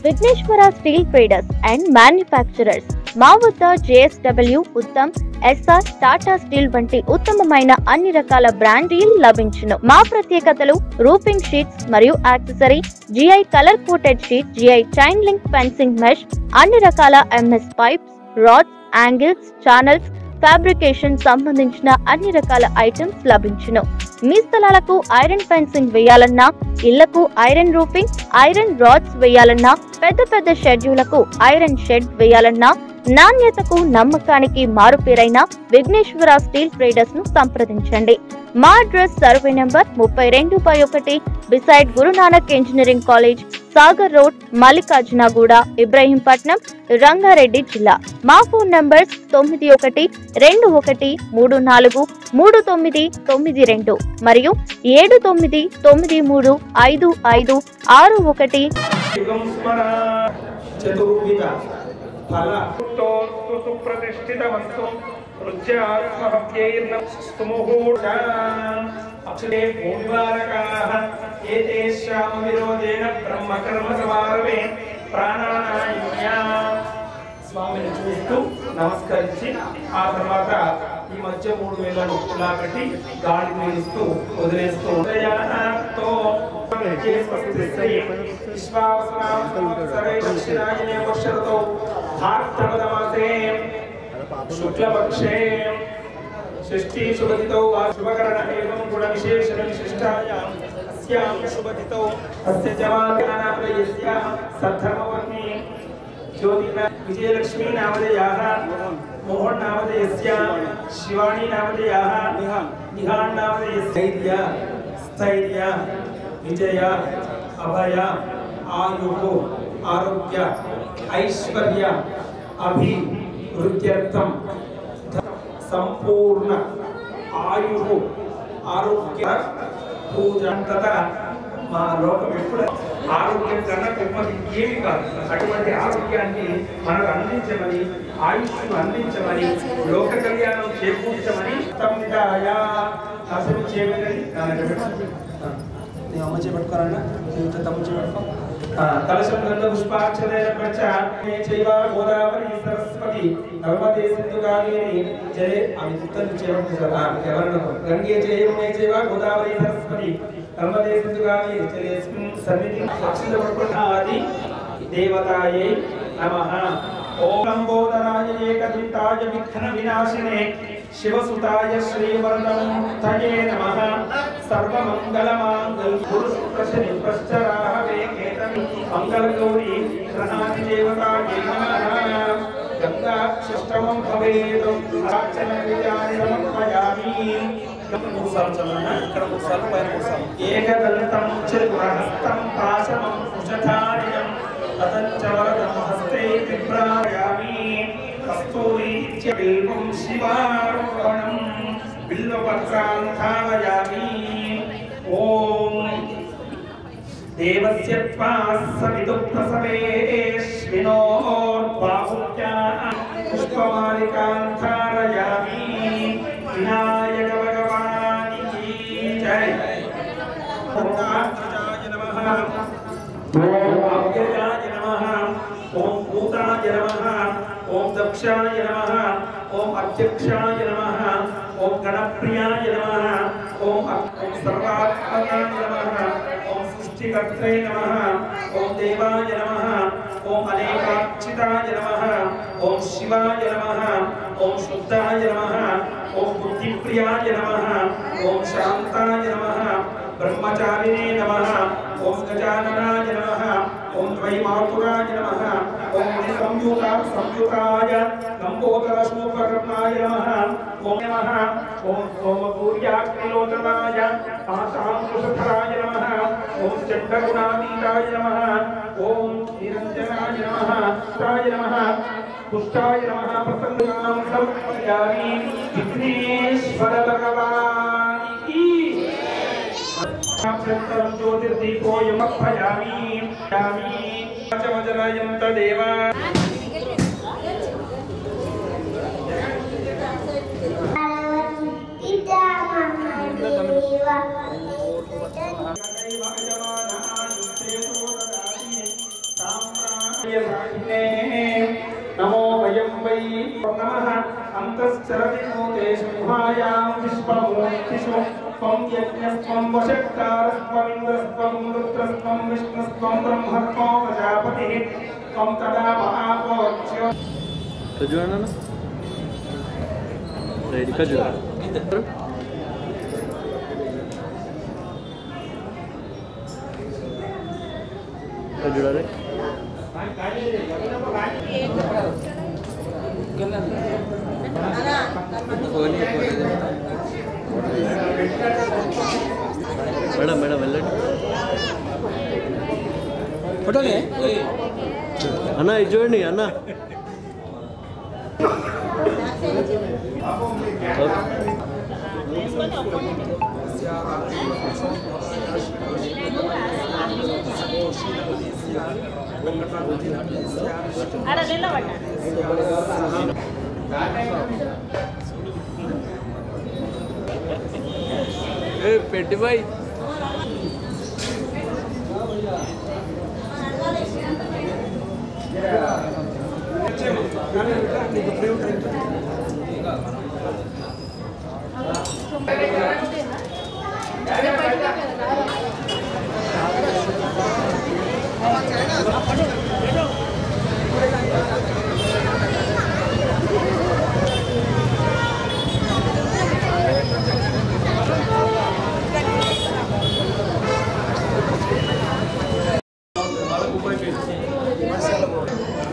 Vighneshwara steel traders and manufacturers. మా వద్ద JSW, Uttam, SR, Tata steel వంటి ఉత్తమమైన అన్ని రకాల బ్రాండ్ స్టీల్ లభించును. మా ప్రత్యేకతలు రూఫింగ్ షీట్స్ మరియు accessory, GI colour coated sheet, GI chain link fencing mesh, అన్ని రకాల MS pipes, rods, angles, channels, fabrication సంబంధించిన అన్ని రకాల ఐటమ్స్ లభించును. మీ స్థలాలకు ఐరన్ ఫెన్సింగ్ వేయాలన్నా, ఇళ్లకు ఐరన్ రూఫింగ్, ఐరన్ రాడ్స్ వేయాలన్నా, పెద్ద పెద్ద షెడ్యూలకు ఐరన్ షెడ్ వేయాలన్నా, నాణ్యతకు నమ్మకానికి మారుపేరైన విఘ్నేశ్వర స్టీల్ ట్రేడర్స్ ను సంప్రదించండి. మా address survey number 32/1 beside Guru Nanak engineering college, Sagar road, Mallikarjunaguda, Ibrahimpatnam, Rangareddy జిల్లా. మా ఫోన్ నంబర్స్ 91-214-3992 మరియు 79935561. ఫల సుప్రతిష్ఠితమస్తు అక్షరే భూమివారకాః ఏతేషాం విరోధేన బ్రహ్మకర్మ సమారవే ప్రాణానాయ. స్వామిని చూస్తూ నమస్కరించి ఆ తర్వాత ఈ మధ్య 3 వేలను ఇలా పెట్టి గాలి పీలుస్తూ వదిలేస్తూ శుక్లపక్షే షష్ఠీ శుభదితౌ శుభకరణ ఏవం గుణ విశేషణ విశిష్టాయాం అస్యాం శుభదితౌ అస్య జవానామయస్యాః సద్ధర్మవర్ణి జ్యోతిర్న విజయలక్ష్మీ నామధేయాః మోహన్ నామధేయస్యాః శివాణి నామధేయాః నిహాన్ నామధేయస్య స్థైర్య విజయ అభయ ఆయుః ఆరోగ్య ఐశ్వర్య అభివృద్ధ్యర్థం సంపూర్ణ ఆయుః ఆరోగ్య పూజంతత. మా లోకం ఎప్పుడు ఆరోగ్యం కన్నా గొప్పది ఏమి కాదు. అటువంటి ఆరోగ్యాన్ని మనకు అందించమని, ఆయుష్ను అందించమని, లోక కళ్యాణం చేకూర్చమని అసలు చేయమని అమ్మ చేపట్టుకోరన్నా తమ్ము చేపట్టుకో. కలశం గంధ పుష్పాక్షతైన ప్రచైవ గోదావరి సరస్వతి నర్మదే సింధు కావేరి జలే అవి చిత్తలు చేపట్టుకుంటారు. గంగే జయమునే చైవ గోదావరి సరస్వతి నర్మదే సింధు కావేరి జలేస్మిన్ సన్నిధి అక్షిత పట్టుకున్నాది దేవతాయై నమః. ఓం లంబోదరాయ ఏకదంతాయ విఘ్న వినాశినే శివసుతాయ శ్రీవరదమూర్తయే నమః. సర్వమంగళమాంగళ్యం పురుషప్రశని ప్రశ్చరాహవే కేతమి మంగళగౌరీ గ్రహాది దేవతాయే నమః. గంగాక్షష్టమం భవేద్ అర్చన విజాని సమర్పయామి. ఏకదంతం చతురహస్తం పాశమం కుశధారిణం తతంచవరదం హస్తే బిభ్రాయామి. కస్తూరి బిల్వం శివార్పణం బిల్వపత్రాన్ ధారయామి. ఓం దేవస్య త్వా సవితు ప్రసవేష్వినోర్బాహుత్యా పుష్పమాలికాన్ ధారయామి. వినాయక భగవానికి జై. ఓం ఆత్మజాయ నమః, ఓం అవ్యయాయ నమః, ఓం భూతాయ నమః, ఓం దక్షాయ నమః, ఓం అధ్యక్షాయ నమః, ఓం గణప్రియాయ నమః, ఓం సర్వాత్మకాయ నమః, ఓం సృష్టికర్త్రే నమః, ఓం దేవాయ నమః, ఓం అనేకాక్షితాయ నమః, ఓం శివాయ నమః, ఓం శుద్ధాయ నమః, ఓం బుద్ధిప్రియాయ నమః, ఓం శాంతాయ నమః, బ్రహ్మచారిణే నమః, ఓం గజాననాయ నమః, ఓం ద్వైమాతురాయ నమః, ఓం సంయుతాయ లంబోదరశూపకర్ణాయ నమః, ఓం నమః, ఓం సోమపూర్యాగ్నిలోచనాయ ఆశాంకుశధరాయ నమః, ఓం చండగుణాతీతాయ నమః, ఓం నిరంజనాయ నమః, పుష్టాయ నమః, పుష్టాయ నమః. ప్రసన్నాం సమర్పయామి విఘ్నేశ్వర భగవానికి. జ్యోతిర్దీపోయం అర్పయామి. వజరయంత దేవా సామ్రా नमो वयं वै नमः अन्तश्चरति भूते सिंहायां विश्वमूर्तिषु त्वं यज्ञस्त्वं वषट्कारस्त्वमिन्द्रस्त्वं रुद्रस्त्वं विष्णुस्त्वं ब्रह्मस्त्वं प्रजापतिः त्वं तदा महापोच्यो खजूर ना रेडी खजूर खजूर रे మేడం మేడం వెళ్ళండి ఫోటోనే అన్న ఇది చూడండి అన్న పెట్టి బాయ్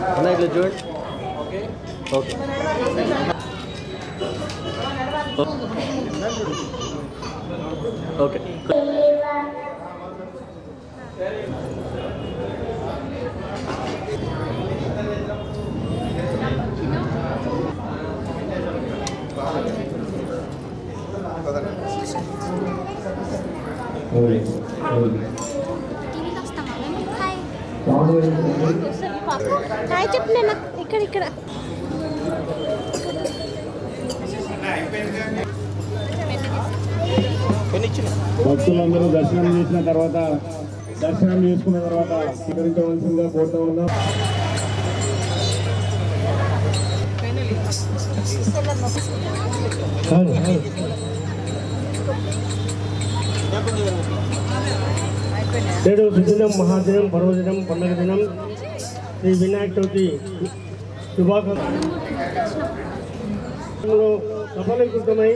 అన్న ఇట్లా చూడండి ఓకే ఓకే काय చెప్పలే నాకు ఇక్కడ భక్తులందరూ దర్శనం చేసుకున్న తర్వాత స్వీకరించవలసిందిగా కోరుతా ఉన్నాం. నేడు సుదినం మహాదినం పర్వదినం పండుగ దినం శ్రీ వినాయక చవితి శుభాకాంక్షలు సఫలీకృతమై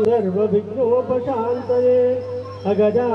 సర్వ విఘ్నోపశాంతయే అగజా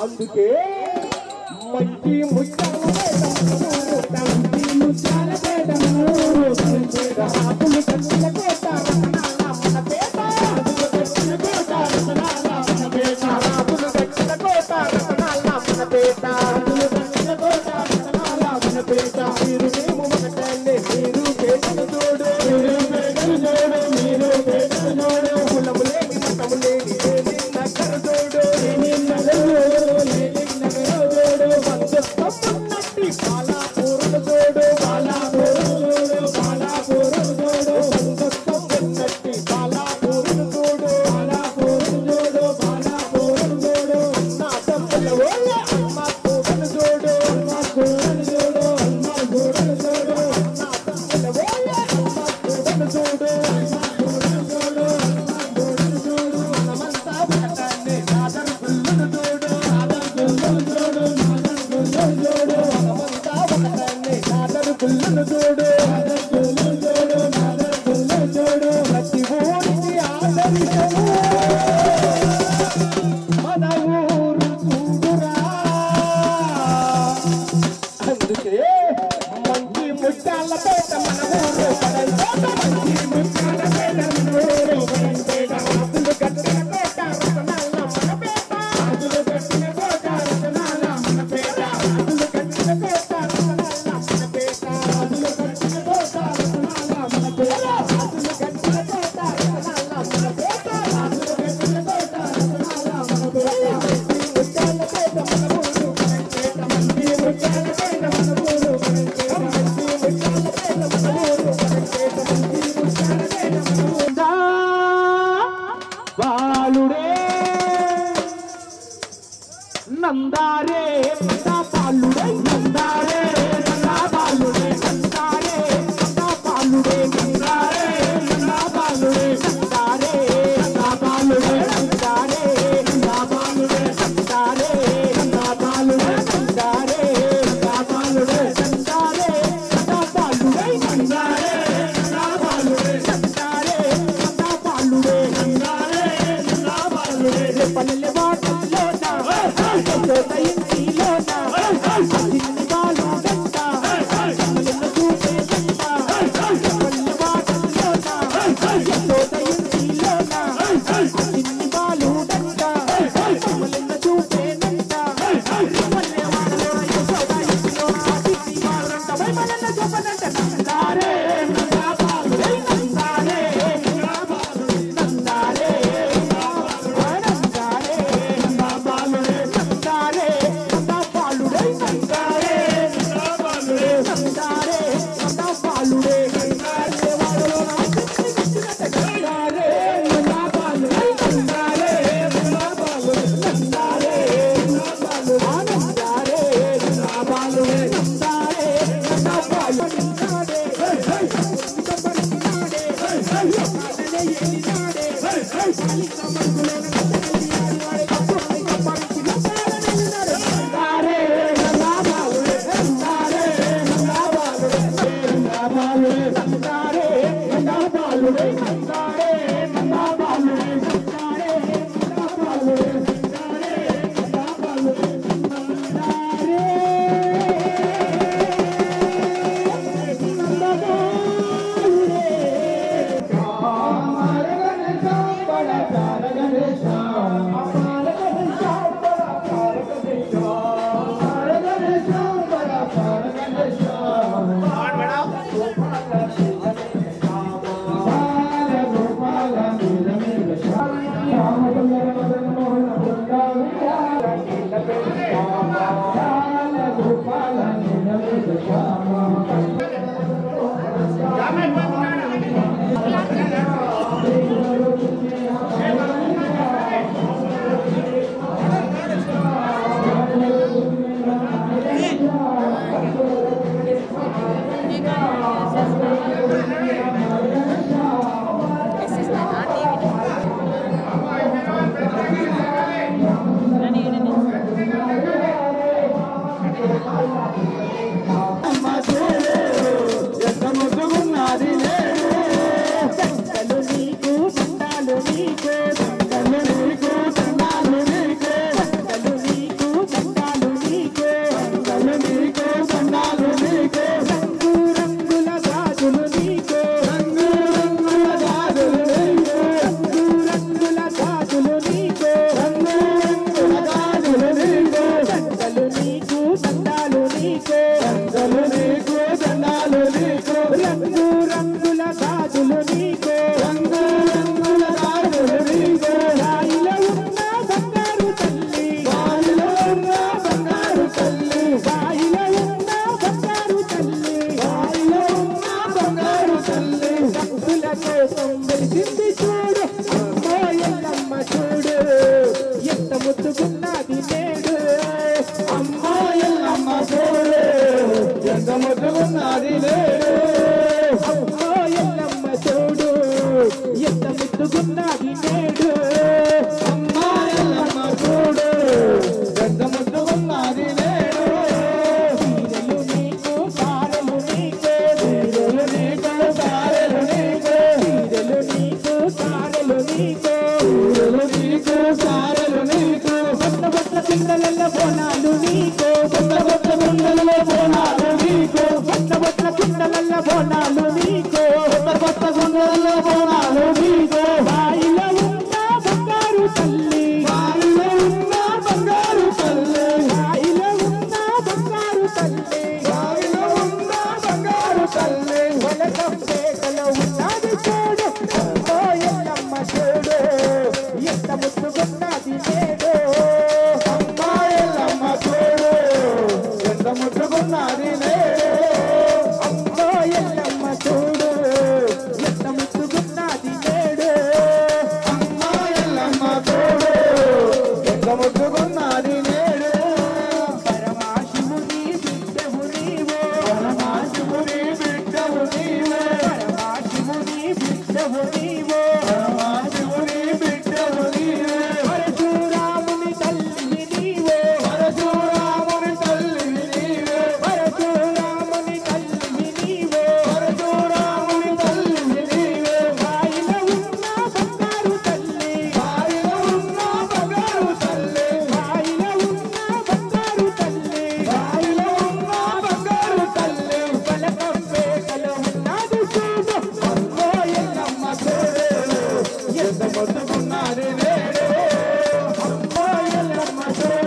అందుకే మంచి ముత్యాల ఆకులు కట్టిన కోట మన పేట ఆకులు కట్టిన కోట మన పేట ఆకులు కట్టిన కోట మన పేట ఆకులు కట్టిన కోట మన పేట మీరు మేము ఒకటండి మీరు పేటను చూడు మీరు పేటను చూడు మీరు పేటను చూడు కులము లేని మతము లేని నగర చూడు నందారే నందా పాలుడే నందారే నందా పాలుడే నందారే నందా పాలుడే నందారే నందా పాలుడే నందారే నందా పాలుడే నందారే నందా పాలుడే నందారే నందా పాలుడే నందారే నందా పాలుడే నందారే నందా పాలుడే నందారే నందా పాలుడే నందారే నందా పాలుడే నందారే నందా పాలుడే పల్లె వాటల్లో Ganash వచ్చింది చూడు అమ్మో ఎల్లమ్మ చూడు ఎంత ముద్దుకున్నది నేడు అమ్మో ఎల్లమ్మ చూడు ఎంత ముద్దుకున్నది నేడు అమ్మో ఎల్లమ్మ చూడు ఎంత ముద్దుకున్నది నేడు అమ్మో ఎల్లమ్మ చూడు ఎంత ముద్దుకున్నది నేడు వీరలు నీకు సారలు నీకు వీరలు నీకు సారలు నీకు వీరలు నీకు సారలు నీకు వీరలు నీకు సారలు నీకు బట్ల బట్ల పిల్లల బోనాలు నీకు